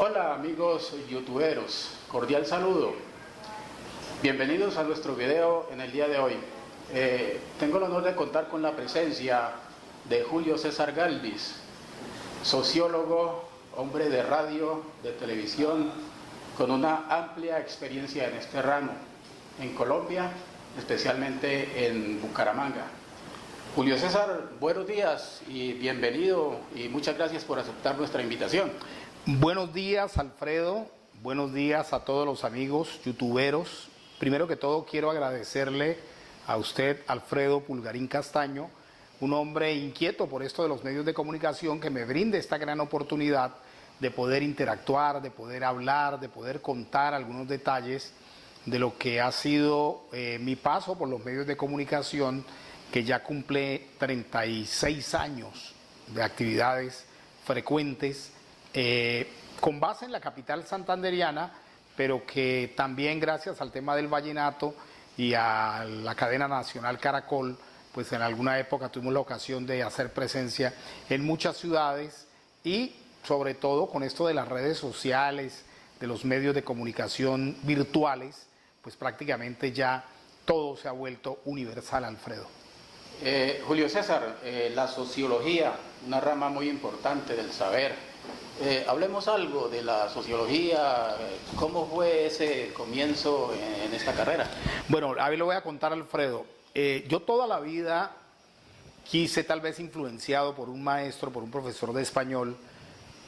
Hola amigos youtuberos, cordial saludo. Bienvenidos a nuestro video en el día de hoy. Tengo el honor de contar con la presencia de Julio César Galvis, sociólogo, hombre de radio, de televisión, con una amplia experiencia en este ramo, en Colombia, especialmente en Bucaramanga. Julio César, buenos días y bienvenido y muchas gracias por aceptar nuestra invitación. Buenos días, Alfredo, buenos días a todos los amigos youtuberos. Primero que todo quiero agradecerle a usted, Alfredo Pulgarín Castaño, un hombre inquieto por esto de los medios de comunicación, que me brinde esta gran oportunidad de poder interactuar, de poder hablar, de poder contar algunos detalles de lo que ha sido mi paso por los medios de comunicación, que ya cumple 36 años de actividades frecuentes, con base en la capital santanderiana, pero que también gracias al tema del vallenato y a la cadena nacional Caracol, pues en alguna época tuvimos la ocasión de hacer presencia en muchas ciudades y sobre todo con esto de las redes sociales, de los medios de comunicación virtuales, pues prácticamente ya todo se ha vuelto universal, Alfredo. Julio César, la sociología, una rama muy importante del saber. Hablemos algo de la sociología, ¿cómo fue ese comienzo en esta carrera? Bueno, a ver, lo voy a contar, Alfredo. Yo toda la vida quise, tal vez influenciado por un maestro, por un profesor de español,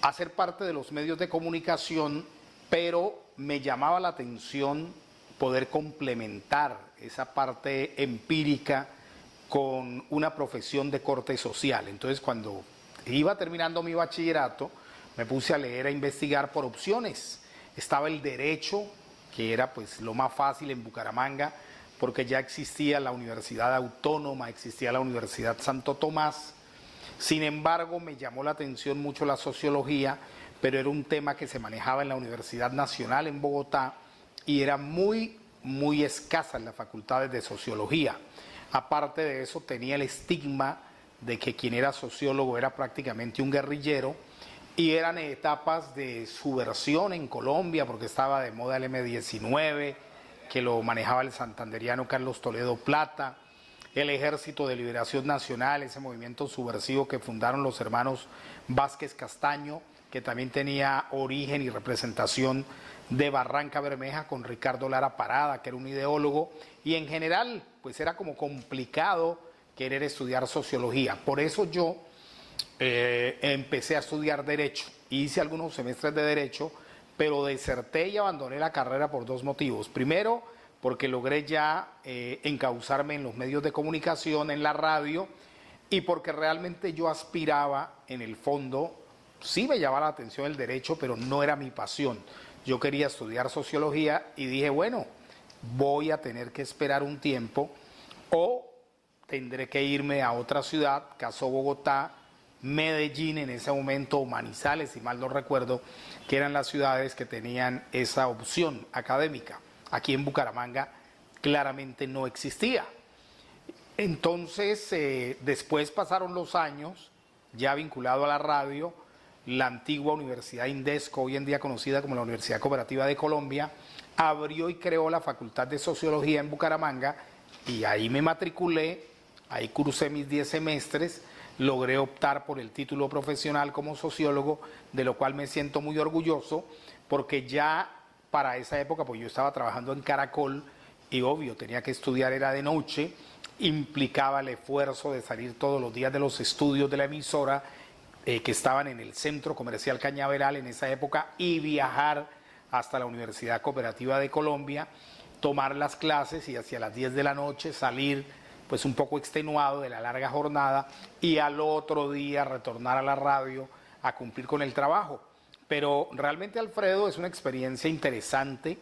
hacer parte de los medios de comunicación, pero me llamaba la atención poder complementar esa parte empírica con una profesión de corte social. Entonces, cuando iba terminando mi bachillerato, me puse a leer, a investigar por opciones. Estaba el derecho, que era pues lo más fácil en Bucaramanga, porque ya existía la Universidad Autónoma, existía la Universidad Santo Tomás. Sin embargo, me llamó la atención mucho la sociología, pero era un tema que se manejaba en la Universidad Nacional en Bogotá y era muy escasa en las facultades de sociología. Aparte de eso, tenía el estigma de que quien era sociólogo era prácticamente un guerrillero, y eran etapas de subversión en Colombia, porque estaba de moda el M-19, que lo manejaba el santanderiano Carlos Toledo Plata, el Ejército de Liberación Nacional, ese movimiento subversivo que fundaron los hermanos Vázquez Castaño, que también tenía origen y representación de Barranca Bermeja con Ricardo Lara Parada, que era un ideólogo, y en general pues era como complicado querer estudiar sociología. Por eso yo empecé a estudiar Derecho, hice algunos semestres de Derecho, pero deserté y abandoné la carrera por dos motivos. Primero, porque logré ya encauzarme en los medios de comunicación, en la radio, y porque realmente yo aspiraba, en el fondo, sí me llamaba la atención el Derecho, pero no era mi pasión. Yo quería estudiar Sociología y dije, bueno, voy a tener que esperar un tiempo o tendré que irme a otra ciudad, caso Bogotá, Medellín en ese momento, o Manizales, si mal no recuerdo, que eran las ciudades que tenían esa opción académica. Aquí en Bucaramanga claramente no existía. Entonces, después pasaron los años, ya vinculado a la radio, la antigua Universidad Indesco, hoy en día conocida como la Universidad Cooperativa de Colombia, abrió y creó la Facultad de Sociología en Bucaramanga, y ahí me matriculé, ahí cursé mis 10 semestres, logré optar por el título profesional como sociólogo, de lo cual me siento muy orgulloso, porque ya para esa época, pues yo estaba trabajando en Caracol, y obvio, tenía que estudiar, era de noche, implicaba el esfuerzo de salir todos los días de los estudios de la emisora, que estaban en el Centro Comercial Cañaveral en esa época, y viajar hasta la Universidad Cooperativa de Colombia, tomar las clases y hacia las 10 de la noche salir pues un poco extenuado de la larga jornada, y al otro día retornar a la radio a cumplir con el trabajo. Pero realmente, Alfredo, es una experiencia interesante.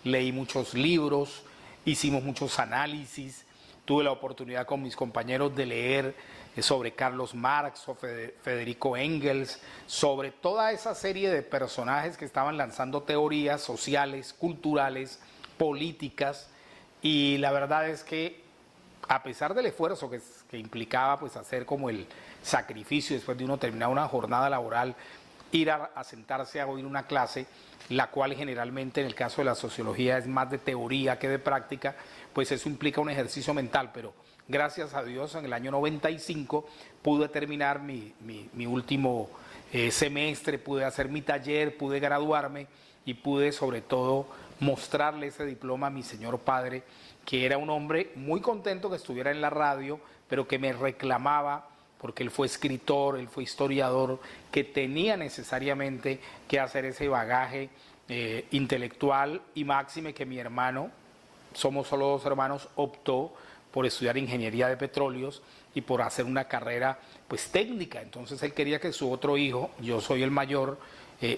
Leí muchos libros, hicimos muchos análisis, tuve la oportunidad con mis compañeros de leer sobre Carlos Marx o Federico Engels, sobre toda esa serie de personajes que estaban lanzando teorías sociales, culturales, políticas, y la verdad es que a pesar del esfuerzo que implicaba pues hacer como el sacrificio después de uno terminar una jornada laboral ir a sentarse a oír una clase, la cual generalmente en el caso de la sociología es más de teoría que de práctica, pues eso implica un ejercicio mental, pero gracias a Dios en el año 95 pude terminar mi último semestre, pude hacer mi taller, pude graduarme y pude sobre todo mostrarle ese diploma a mi señor padre, que era un hombre muy contento que estuviera en la radio, pero que me reclamaba, porque él fue escritor, él fue historiador, que tenía necesariamente que hacer ese bagaje intelectual, y máxime que mi hermano, somos solo dos hermanos, optó por estudiar ingeniería de petróleos y por hacer una carrera pues técnica. Entonces él quería que su otro hijo, yo soy el mayor,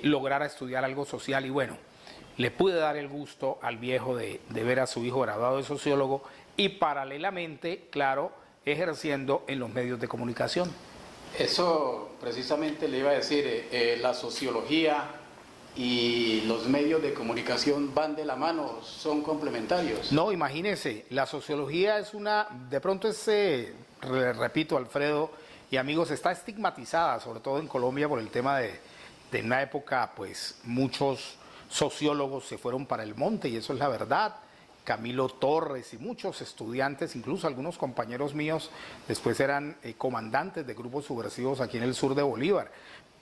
lograra estudiar algo social, y bueno, le pude dar el gusto al viejo de ver a su hijo graduado de sociólogo y paralelamente, claro, ejerciendo en los medios de comunicación. Eso precisamente le iba a decir, la sociología y los medios de comunicación van de la mano, son complementarios. No, imagínense, la sociología es de pronto repito, Alfredo y amigos, está estigmatizada, sobre todo en Colombia, por el tema de una época, pues muchos sociólogos se fueron para el monte, y eso es la verdad. Camilo Torres y muchos estudiantes, incluso algunos compañeros míos, después eran comandantes de grupos subversivos aquí en el sur de Bolívar.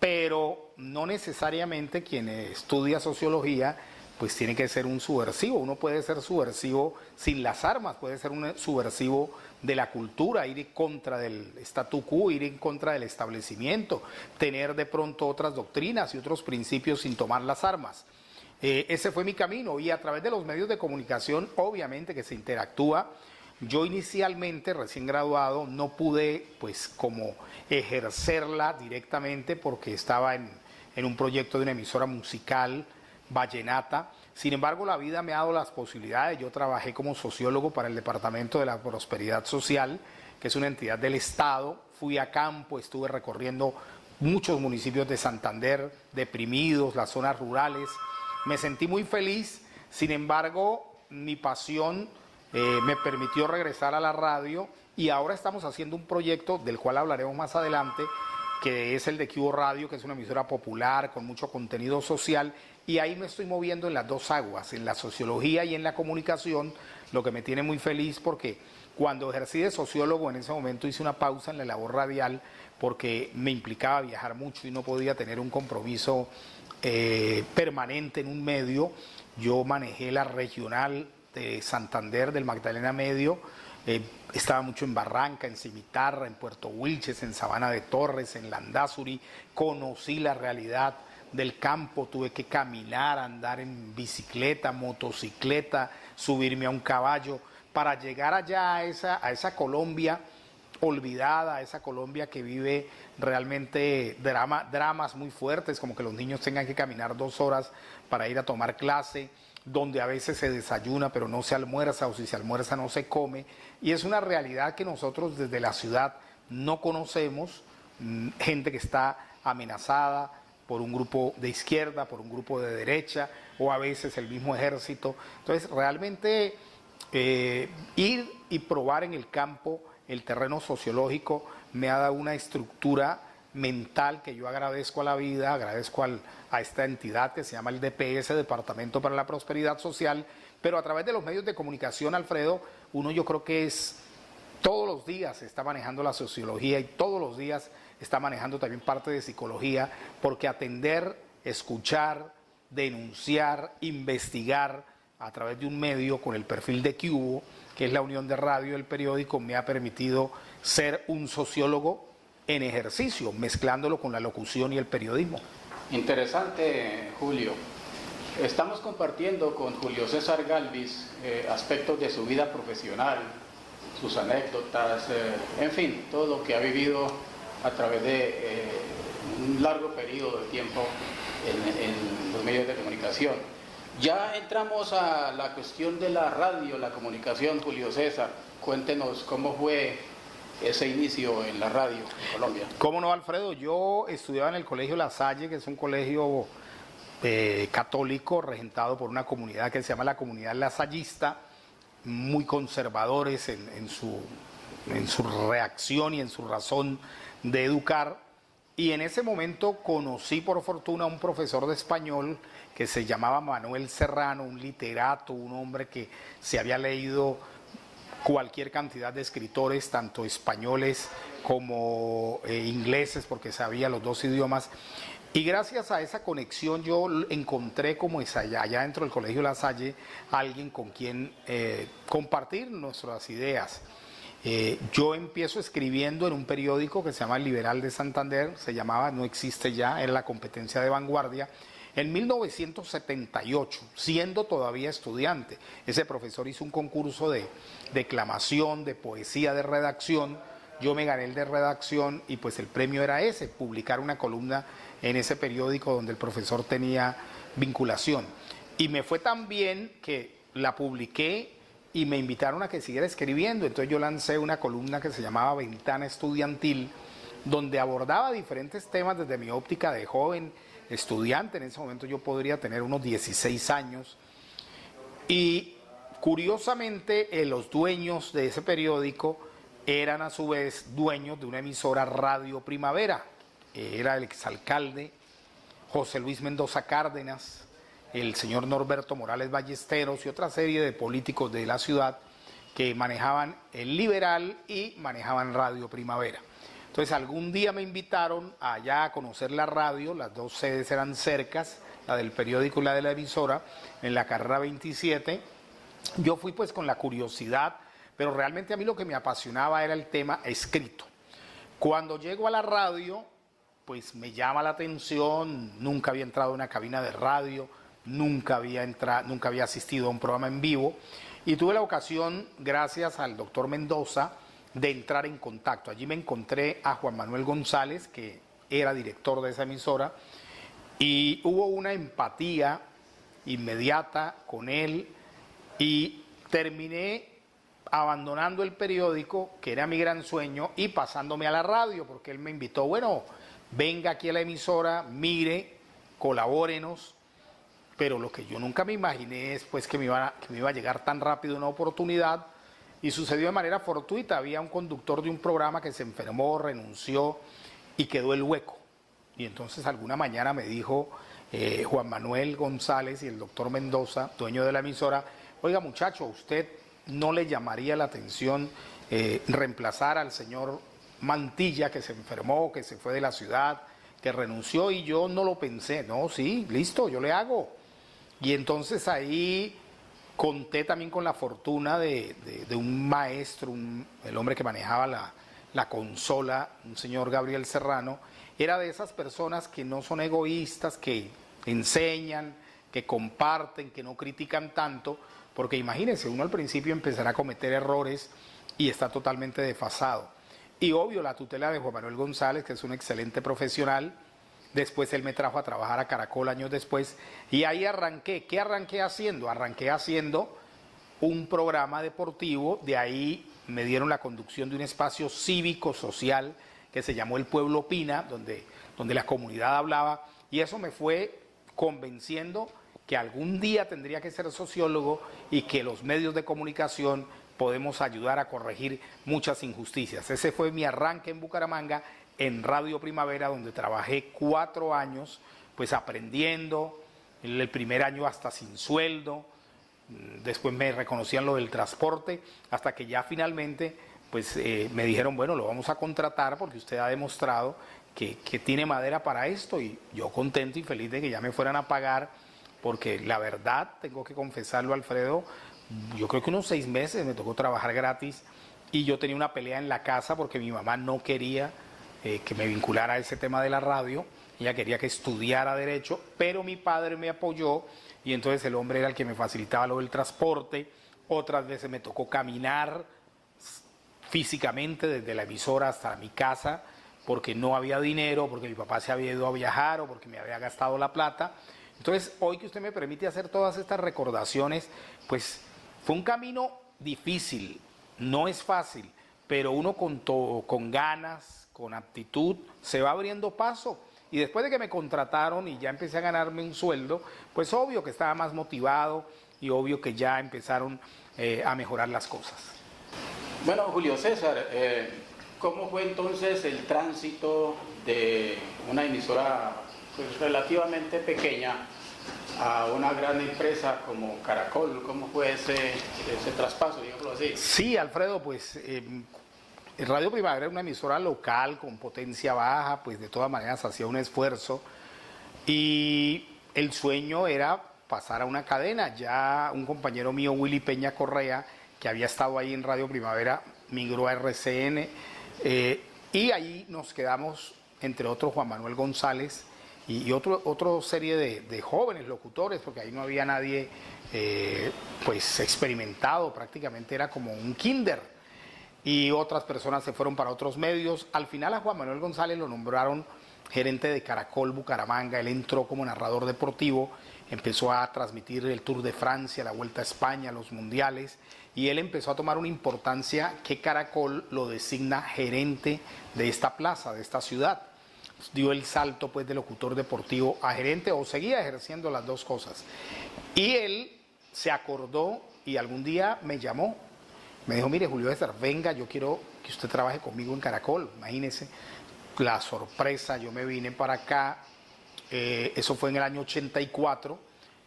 Pero no necesariamente quien estudia sociología pues tiene que ser un subversivo. Uno puede ser subversivo sin las armas, puede ser un subversivo de la cultura, ir en contra del statu quo, ir en contra del establecimiento, tener de pronto otras doctrinas y otros principios sin tomar las armas. Ese fue mi camino, y a través de los medios de comunicación obviamente que se interactúa. Yo inicialmente, recién graduado, no pude pues como ejercerla directamente porque estaba en un proyecto de una emisora musical vallenata. Sin embargo, la vida me ha dado las posibilidades. Yo trabajé como sociólogo para el Departamento de la Prosperidad Social, que es una entidad del Estado. Fui a campo, estuve recorriendo muchos municipios de Santander, deprimidos, las zonas rurales. Me sentí muy feliz. Sin embargo, mi pasión me permitió regresar a la radio, y ahora estamos haciendo un proyecto del cual hablaremos más adelante, que es el de Cubo Radio, que es una emisora popular con mucho contenido social, y ahí me estoy moviendo en las dos aguas, en la sociología y en la comunicación, lo que me tiene muy feliz, porque cuando ejercí de sociólogo en ese momento hice una pausa en la labor radial porque me implicaba viajar mucho y no podía tener un compromiso permanente en un medio. Yo manejé la regional de Santander, del Magdalena Medio, estaba mucho en Barranca, en Cimitarra, en Puerto Wilches, en Sabana de Torres, en Landazuri. Conocí la realidad del campo, tuve que caminar, andar en bicicleta, motocicleta, subirme a un caballo para llegar allá a esa Colombia olvidada, a esa Colombia que vive realmente dramas muy fuertes, como que los niños tengan que caminar 2 horas para ir a tomar clase, donde a veces se desayuna pero no se almuerza, o si se almuerza no se come, y es una realidad que nosotros desde la ciudad no conocemos. Gente que está amenazada por un grupo de izquierda, por un grupo de derecha, o a veces el mismo ejército. Entonces realmente ir y probar en el campo el terreno sociológico me ha dado una estructura mental que yo agradezco a la vida, agradezco a esta entidad que se llama el DPS, Departamento para la Prosperidad Social, pero a través de los medios de comunicación, Alfredo, uno yo creo que todos los días está manejando la sociología, y todos los días está manejando también parte de psicología, porque atender, escuchar, denunciar, investigar a través de un medio con el perfil de Cubo, que es la unión de radio y el periódico, me ha permitido ser un sociólogo en ejercicio, mezclándolo con la locución y el periodismo. Interesante, Julio. Estamos compartiendo con Julio César Galvis aspectos de su vida profesional, sus anécdotas, en fin, todo lo que ha vivido a través de un largo periodo de tiempo en los medios de comunicación. Ya entramos a la cuestión de la radio, la comunicación. Julio César, cuéntenos cómo fue ese inicio en la radio en Colombia. ¿Cómo no, Alfredo? Yo estudiaba en el Colegio La Salle, que es un colegio católico regentado por una comunidad que se llama la Comunidad Lasallista, muy conservadores en su reacción y en su razón de educar. y en ese momento conocí por fortuna a un profesor de español que se llamaba Manuel Serrano, un literato, un hombre que se había leído cualquier cantidad de escritores, tanto españoles como ingleses, porque sabía los dos idiomas. Y gracias a esa conexión yo encontré como es allá dentro del Colegio La Salle alguien con quien compartir nuestras ideas. Yo empiezo escribiendo en un periódico que se llama El Liberal de Santander, se llamaba, no existe ya, era la competencia de vanguardia, en 1978, siendo todavía estudiante. Ese profesor hizo un concurso de declamación, de poesía, de redacción. Yo me gané el de redacción y pues el premio era ese, publicar una columna en ese periódico donde el profesor tenía vinculación. Y me fue tan bien que la publiqué y me invitaron a que siguiera escribiendo. Entonces yo lancé una columna que se llamaba Ventana Estudiantil, donde abordaba diferentes temas desde mi óptica de joven estudiante. En ese momento yo podría tener unos 16 años. Y curiosamente los dueños de ese periódico eran a su vez dueños de una emisora Radio Primavera. Era el exalcalde José Luis Mendoza Cárdenas, el señor Norberto Morales Ballesteros y otra serie de políticos de la ciudad que manejaban el Liberal y manejaban Radio Primavera. Entonces algún día me invitaron allá a conocer la radio, las dos sedes eran cercas, la del periódico y la de la emisora, en la carrera 27. Yo fui pues con la curiosidad, pero realmente a mí lo que me apasionaba era el tema escrito. Cuando llego a la radio, pues me llama la atención, nunca había entrado a una cabina de radio, nunca había asistido a un programa en vivo y tuve la ocasión, gracias al doctor Mendoza, de entrar en contacto. Allí me encontré a Juan Manuel González, que era director de esa emisora, y hubo una empatía inmediata con él y terminé abandonando el periódico, que era mi gran sueño, y pasándome a la radio, porque él me invitó, bueno, venga aquí a la emisora, mire, colabórenos, pero lo que yo nunca me imaginé es pues que me iba a llegar tan rápido una oportunidad, y sucedió de manera fortuita. Había un conductor de un programa que se enfermó, renunció y quedó el hueco. Y entonces alguna mañana me dijo Juan Manuel González y el doctor Mendoza, dueño de la emisora, oiga muchacho, ¿usted no le llamaría la atención reemplazar al señor Mantilla, que se enfermó, que se fue de la ciudad, que renunció? Y yo no lo pensé, no, sí, listo, yo le hago. Y entonces ahí conté también con la fortuna de un maestro, el hombre que manejaba la consola, un señor Gabriel Serrano. Era de esas personas que no son egoístas, que enseñan, que comparten, que no critican tanto, porque imagínense, uno al principio empezará a cometer errores y está totalmente desfasado. Y obvio, la tutela de Juan Manuel González, que es un excelente profesional. Después él me trajo a trabajar a Caracol años después y ahí arranqué. ¿Qué arranqué haciendo? Arranqué haciendo un programa deportivo, de ahí me dieron la conducción de un espacio cívico, social, que se llamó El Pueblo Opina, donde la comunidad hablaba, y eso me fue convenciendo que algún día tendría que ser sociólogo y que los medios de comunicación podemos ayudar a corregir muchas injusticias. Ese fue mi arranque en Bucaramanga, en Radio Primavera, donde trabajé 4 años, pues aprendiendo, el primer año hasta sin sueldo, después me reconocían lo del transporte, hasta que ya finalmente pues me dijeron, bueno, lo vamos a contratar porque usted ha demostrado que tiene madera para esto, y yo contento y feliz de que ya me fueran a pagar, porque la verdad, tengo que confesarlo, Alfredo, yo creo que unos 6 meses me tocó trabajar gratis, y yo tenía una pelea en la casa porque mi mamá no quería que me vinculara a ese tema de la radio. Ella quería que estudiara Derecho, pero mi padre me apoyó, y entonces el hombre era el que me facilitaba lo del transporte. Otras veces me tocó caminar físicamente desde la emisora hasta mi casa, porque no había dinero, porque mi papá se había ido a viajar o porque me había gastado la plata. Entonces, hoy que usted me permite hacer todas estas recordaciones, pues fue un camino difícil, no es fácil, pero uno con ganas, con aptitud, se va abriendo paso. Y después de que me contrataron y ya empecé a ganarme un sueldo, pues obvio que estaba más motivado y obvio que ya empezaron a mejorar las cosas. Bueno, Julio César, ¿cómo fue entonces el tránsito de una emisora pues, relativamente pequeña a una gran empresa como Caracol? ¿Cómo fue ese traspaso, digámoslo así? Sí, Alfredo, pues Radio Primavera era una emisora local con potencia baja, pues de todas maneras hacía un esfuerzo y el sueño era pasar a una cadena. Ya un compañero mío, Willy Peña Correa, que había estado ahí en Radio Primavera, migró a RCN y ahí nos quedamos, entre otros, Juan Manuel González y otra serie de jóvenes locutores, porque ahí no había nadie pues experimentado, prácticamente era como un kinder. Y otras personas se fueron para otros medios. Al final a Juan Manuel González lo nombraron gerente de Caracol Bucaramanga. Él entró como narrador deportivo, empezó a transmitir el Tour de Francia, la Vuelta a España, los mundiales, y él empezó a tomar una importancia que Caracol lo designa gerente de esta plaza, de esta ciudad. Dio el salto pues de locutor deportivo a gerente, o seguía ejerciendo las dos cosas. Y él se acordó y algún día me llamó, me dijo: mire, Julio César, venga, yo quiero que usted trabaje conmigo en Caracol. Imagínese la sorpresa, yo me vine para acá, eso fue en el año 84,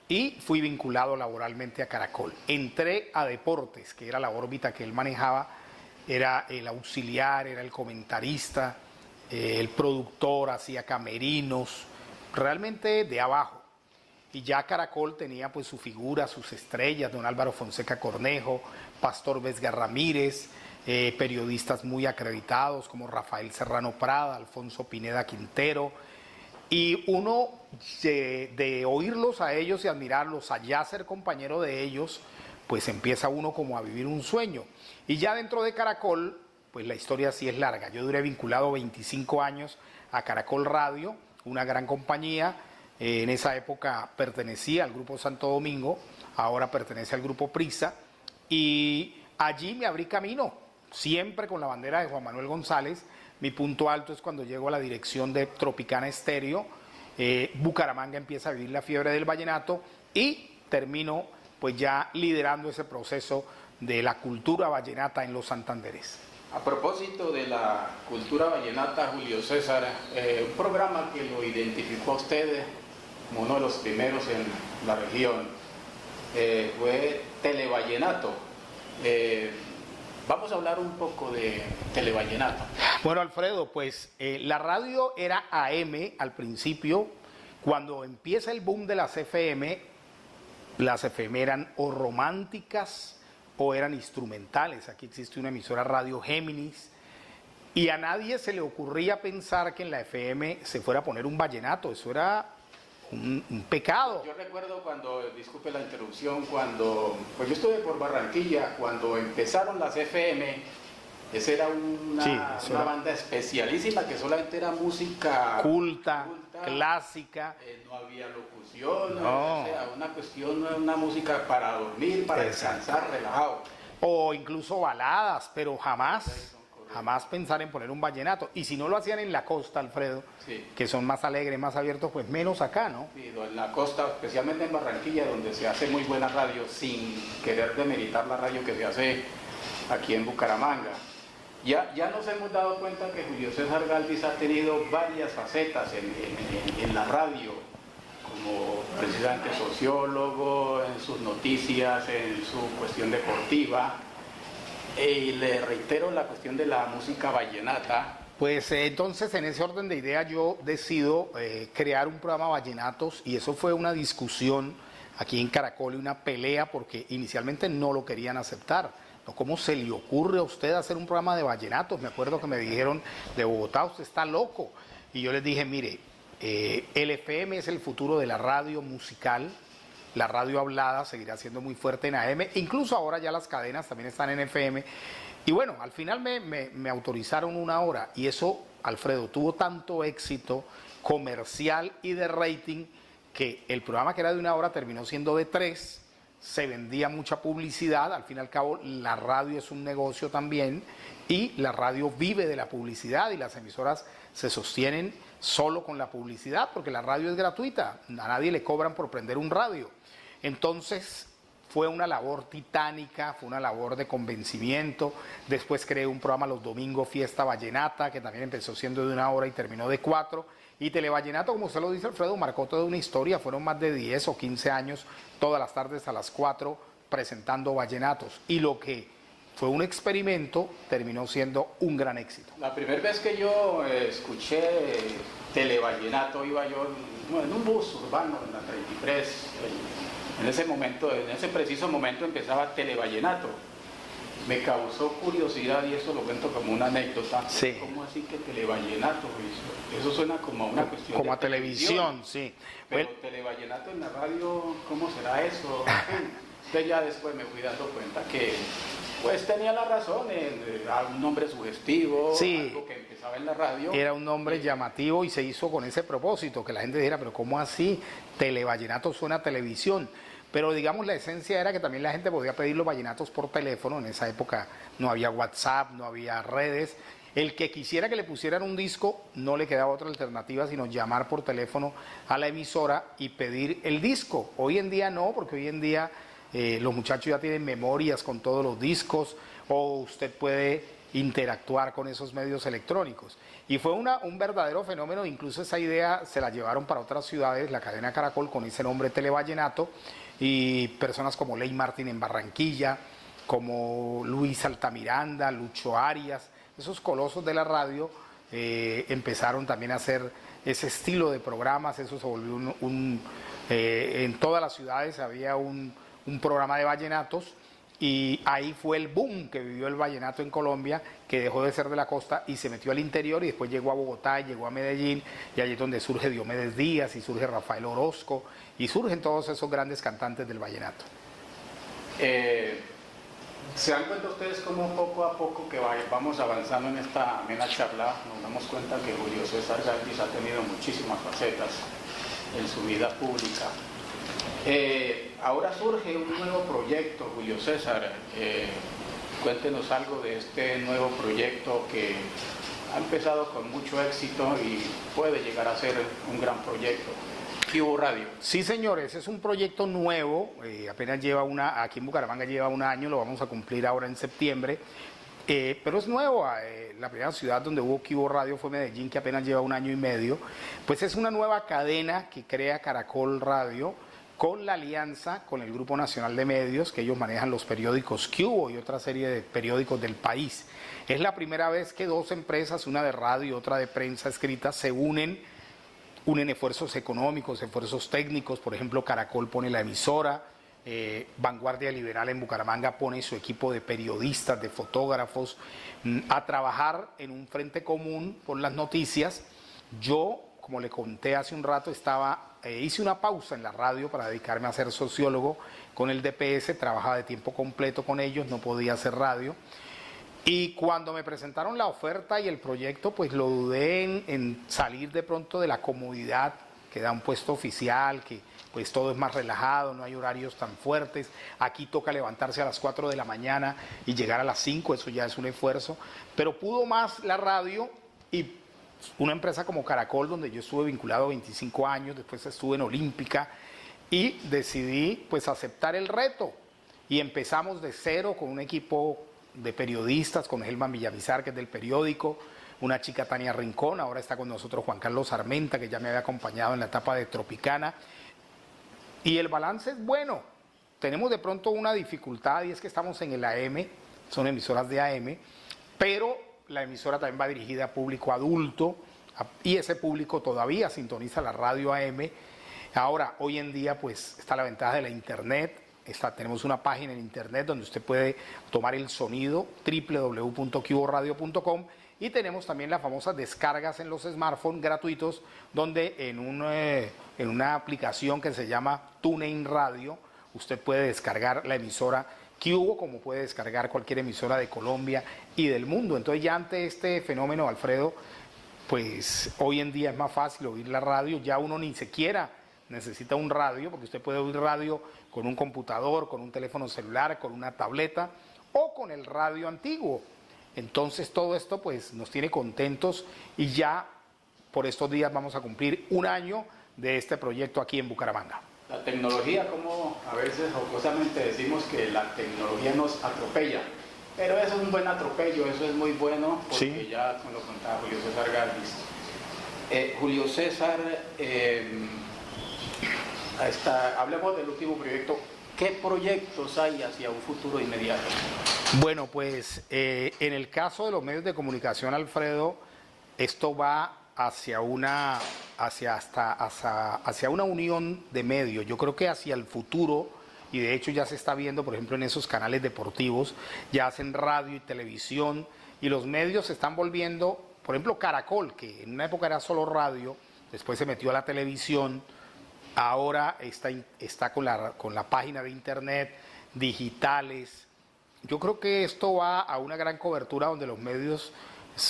y fui vinculado laboralmente a Caracol. Entré a deportes, que era la órbita que él manejaba, era el auxiliar, era el comentarista, el productor, hacía camerinos, realmente de abajo. Y ya Caracol tenía pues su figura, sus estrellas, don Álvaro Fonseca Cornejo, Pastor Vesga Ramírez, periodistas muy acreditados como Rafael Serrano Prada, Alfonso Pineda Quintero, y uno de oírlos a ellos y admirarlos, allá ser compañero de ellos, pues empieza uno como a vivir un sueño. Y ya dentro de Caracol, pues la historia sí es larga. Yo duré vinculado 25 años a Caracol Radio, una gran compañía. En esa época pertenecía al Grupo Santo Domingo, ahora pertenece al Grupo Prisa, y allí me abrí camino, siempre con la bandera de Juan Manuel González. Mi punto alto es cuando llego a la dirección de Tropicana Estéreo. Bucaramanga empieza a vivir la fiebre del vallenato y termino pues ya liderando ese proceso de la cultura vallenata en los Santanderes. A propósito de la cultura vallenata, Julio César, un programa que lo identificó a usted como uno de los primeros en la región fue Televallenato. Vamos a hablar un poco de Televallenato. Bueno, Alfredo, pues la radio era AM al principio. Cuando empieza el boom de las FM eran o románticas o eran instrumentales. Aquí existe una emisora Radio Géminis y a nadie se le ocurría pensar que en la FM se fuera a poner un vallenato. Eso era un pecado. Yo recuerdo cuando, disculpe la interrupción, cuando pues yo estuve por Barranquilla, cuando empezaron las FM, esa era una banda especialísima que solamente era música culta, clásica. No había locución, no. O sea, una cuestión, una música para dormir, para descansar, relajado. O incluso baladas, pero jamás pensar en poner un vallenato. Y si no lo hacían en la costa, Alfredo, sí, que son más alegres, más abiertos, pues menos acá, ¿no? Sí, en la costa, especialmente en Barranquilla, donde se hace muy buena radio, sin querer demeritar la radio que se hace aquí en Bucaramanga. Ya nos hemos dado cuenta que Julio César Galvis ha tenido varias facetas en la radio, como precisamente sociólogo, en sus noticias, en su cuestión deportiva. Y le reitero la cuestión de la música vallenata. Pues entonces en ese orden de ideas yo decido crear un programa vallenatos, y eso fue una discusión aquí en Caracol y una pelea porque inicialmente no lo querían aceptar. ¿No? ¿Cómo se le ocurre a usted hacer un programa de vallenatos? Me acuerdo que me dijeron de Bogotá, usted está loco. Y yo les dije, mire, el FM es el futuro de la radio musical. La radio hablada seguirá siendo muy fuerte en AM, incluso ahora ya las cadenas también están en FM. Y bueno, al final me autorizaron 1 hora, y eso, Alfredo, tuvo tanto éxito comercial y de rating que el programa que era de 1 hora terminó siendo de 3, se vendía mucha publicidad. Al fin y al cabo la radio es un negocio también, y la radio vive de la publicidad, y las emisoras se sostienen solo con la publicidad, porque la radio es gratuita, a nadie le cobran por prender un radio. Entonces fue una labor titánica, fue una labor de convencimiento. Después creé un programa los domingos, Fiesta Vallenata, que también empezó siendo de 1 hora y terminó de 4. Y Televallenato, como usted lo dice, Alfredo, marcó toda una historia. Fueron más de 10 o 15 años, todas las tardes a las 4, presentando vallenatos. Y lo que fue un experimento terminó siendo un gran éxito. La primera vez que yo escuché Televallenato, iba yo en un bus urbano en la 33. En ese momento, en ese preciso momento empezaba Televallenato. Me causó curiosidad y eso lo cuento como una anécdota. Sí. ¿Cómo así que Televallenato? Eso suena como a una cuestión como de a televisión, sí. Pero Televallenato en la radio, ¿cómo será eso? Entonces ya después me fui dando cuenta que pues tenía la razón, era un nombre sugestivo, sí, algo que empezaba en la radio. Era un nombre llamativo y se hizo con ese propósito, que la gente dijera, pero ¿cómo así? Televallenato suena a televisión. Pero digamos la esencia era que también la gente podía pedir los vallenatos por teléfono. En esa época no había WhatsApp, no había redes. El que quisiera que le pusieran un disco no le quedaba otra alternativa sino llamar por teléfono a la emisora y pedir el disco. Hoy en día no, porque hoy en día los muchachos ya tienen memorias con todos los discos o usted puede interactuar con esos medios electrónicos. Y fue un verdadero fenómeno, incluso esa idea se la llevaron para otras ciudades, la cadena Caracol con ese nombre Televallenato, y personas como Ley Martín en Barranquilla, como Luis Altamiranda, Lucho Arias, esos colosos de la radio empezaron también a hacer ese estilo de programas. Eso se volvió en todas las ciudades había un programa de vallenatos. Y ahí fue el boom que vivió el vallenato en Colombia, que dejó de ser de la costa y se metió al interior y después llegó a Bogotá, llegó a Medellín, y allí es donde surge Diomedes Díaz y surge Rafael Orozco y surgen todos esos grandes cantantes del vallenato. ¿Se dan cuenta ustedes cómo poco a poco que vamos avanzando en esta amena charla, nos damos cuenta que Julio César Galvis ha tenido muchísimas facetas en su vida pública? Ahora surge un nuevo proyecto, Julio César. Cuéntenos algo de este nuevo proyecto que ha empezado con mucho éxito y puede llegar a ser un gran proyecto. Q Radio. Sí, señores, es un proyecto nuevo, apenas lleva aquí en Bucaramanga lleva 1 año, lo vamos a cumplir ahora en septiembre. Pero es nuevo, la primera ciudad donde hubo Q Radio fue Medellín, que apenas lleva 1 año y medio. Pues es una nueva cadena que crea Caracol Radio, con la alianza con el Grupo Nacional de Medios, que ellos manejan los periódicos Cubo y otra serie de periódicos del país. Es la primera vez que 2 empresas, una de radio y otra de prensa escrita, se unen esfuerzos económicos, esfuerzos técnicos. Por ejemplo, Caracol pone la emisora, Vanguardia Liberal en Bucaramanga pone su equipo de periodistas, de fotógrafos, a trabajar en un frente común por las noticias. Yo, como le conté hace un rato, hice una pausa en la radio para dedicarme a ser sociólogo con el DPS, trabajaba de tiempo completo con ellos, no podía hacer radio. Y cuando me presentaron la oferta y el proyecto, pues lo dudé en salir de pronto de la comodidad que da un puesto oficial, que pues todo es más relajado, no hay horarios tan fuertes. Aquí toca levantarse a las 4 de la mañana y llegar a las 5, eso ya es un esfuerzo. Pero pudo más la radio y una empresa como Caracol, donde yo estuve vinculado 25 años, después estuve en Olímpica y decidí pues aceptar el reto. Y empezamos de cero con un equipo de periodistas, con Helman Villamizar, que es del periódico, una chica Tania Rincón, ahora está con nosotros Juan Carlos Armenta, que ya me había acompañado en la etapa de Tropicana. Y el balance es bueno. Tenemos de pronto una dificultad y es que estamos en el AM, son emisoras de AM, pero la emisora también va dirigida a público adulto y ese público todavía sintoniza la radio AM. Ahora, hoy en día, pues está la ventaja de la internet. Tenemos una página en internet donde usted puede tomar el sonido, www.cuboradio.com, y tenemos también las famosas descargas en los smartphones gratuitos, donde en una aplicación que se llama TuneIn Radio, usted puede descargar la emisora Cubo, como puede descargar cualquier emisora de Colombia y del mundo. Entonces ya ante este fenómeno, Alfredo, pues hoy en día es más fácil oír la radio, ya uno ni siquiera necesita un radio, porque usted puede oír radio con un computador, con un teléfono celular, con una tableta o con el radio antiguo. Entonces todo esto pues nos tiene contentos y ya por estos días vamos a cumplir 1 año de este proyecto aquí en Bucaramanga. La tecnología, ¿cómo a veces jocosamente decimos que la tecnología nos atropella, pero eso es un buen atropello, eso es muy bueno, porque Sí. ya nos lo contaba Julio César Galvis. Julio César, hablemos del último proyecto. ¿Qué proyectos hay hacia un futuro inmediato? Bueno, pues en el caso de los medios de comunicación, Alfredo, esto va hacia hacia una unión de medios. Yo creo que hacia el futuro, y de hecho ya se está viendo, por ejemplo, en esos canales deportivos, ya hacen radio y televisión, y los medios se están volviendo, por ejemplo, Caracol, que en una época era solo radio, después se metió a la televisión, ahora está con la página de internet, digitales. Yo creo que esto va a una gran cobertura donde los medios,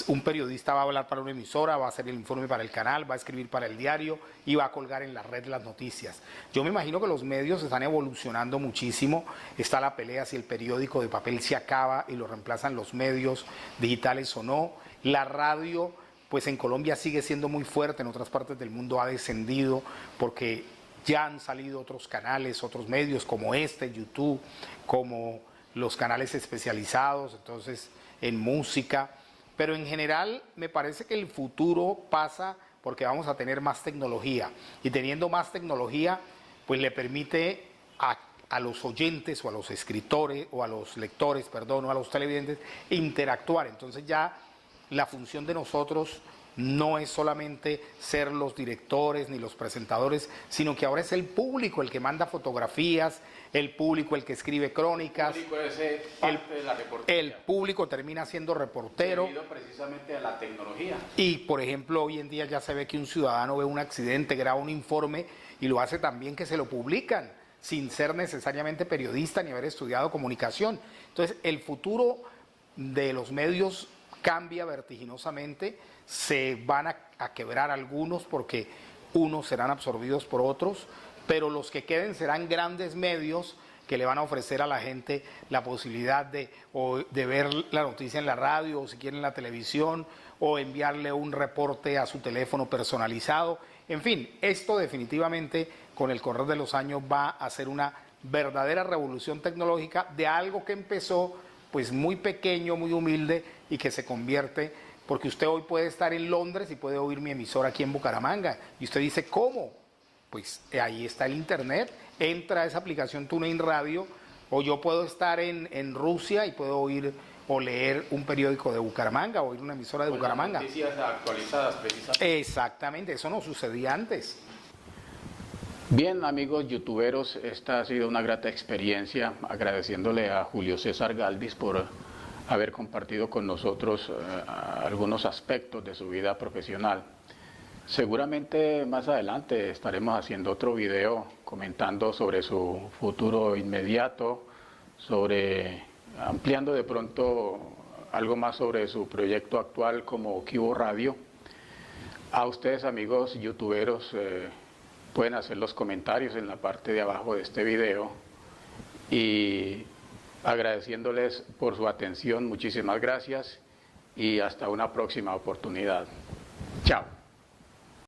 un periodista va a hablar para una emisora, va a hacer el informe para el canal, va a escribir para el diario y va a colgar en la red las noticias. Yo me imagino que los medios están evolucionando muchísimo. Está la pelea si el periódico de papel se acaba y lo reemplazan los medios digitales o no. La radio, pues en Colombia sigue siendo muy fuerte, en otras partes del mundo ha descendido porque ya han salido otros canales, otros medios como YouTube, como los canales especializados, entonces en música, pero en general me parece que el futuro pasa porque vamos a tener más tecnología, y teniendo más tecnología pues le permite a los oyentes o a los escritores o a los lectores, perdón, o a los televidentes interactuar. Entonces ya la función de nosotros no es solamente ser los directores ni los presentadores, sino que ahora es el público el que manda fotografías, el público el que escribe crónicas, El público es parte de la reportería. el público termina siendo reportero. Debido precisamente a la tecnología. Y, por ejemplo, hoy en día ya se ve que un ciudadano ve un accidente, graba un informe y lo hace también que se lo publican, sin ser necesariamente periodista ni haber estudiado comunicación. Entonces, el futuro de los medios cambia vertiginosamente, se van a quebrar algunos porque unos serán absorbidos por otros, pero los que queden serán grandes medios que le van a ofrecer a la gente la posibilidad de ver la noticia en la radio, o si quieren en la televisión, o enviarle un reporte a su teléfono personalizado. En fin, esto definitivamente con el correr de los años va a ser una verdadera revolución tecnológica de algo que empezó pues muy pequeño, muy humilde, y que se convierte, porque usted hoy puede estar en Londres y puede oír mi emisora aquí en Bucaramanga, y usted dice, ¿cómo? Pues ahí está el internet, entra a esa aplicación TuneIn Radio, o yo puedo estar en Rusia y puedo oír o leer un periódico de Bucaramanga, o oír una emisora de Bucaramanga. Noticias actualizadas precisamente. Exactamente, eso no sucedía antes. Bien, amigos youtuberos, esta ha sido una grata experiencia, agradeciéndole a Julio César Galvis por haber compartido con nosotros algunos aspectos de su vida profesional. Seguramente más adelante estaremos haciendo otro video comentando sobre su futuro inmediato, ampliando de pronto algo más sobre su proyecto actual como Kibo Radio. A ustedes, amigos youtuberos, pueden hacer los comentarios en la parte de abajo de este video, y agradeciéndoles por su atención, muchísimas gracias y hasta una próxima oportunidad. Chao.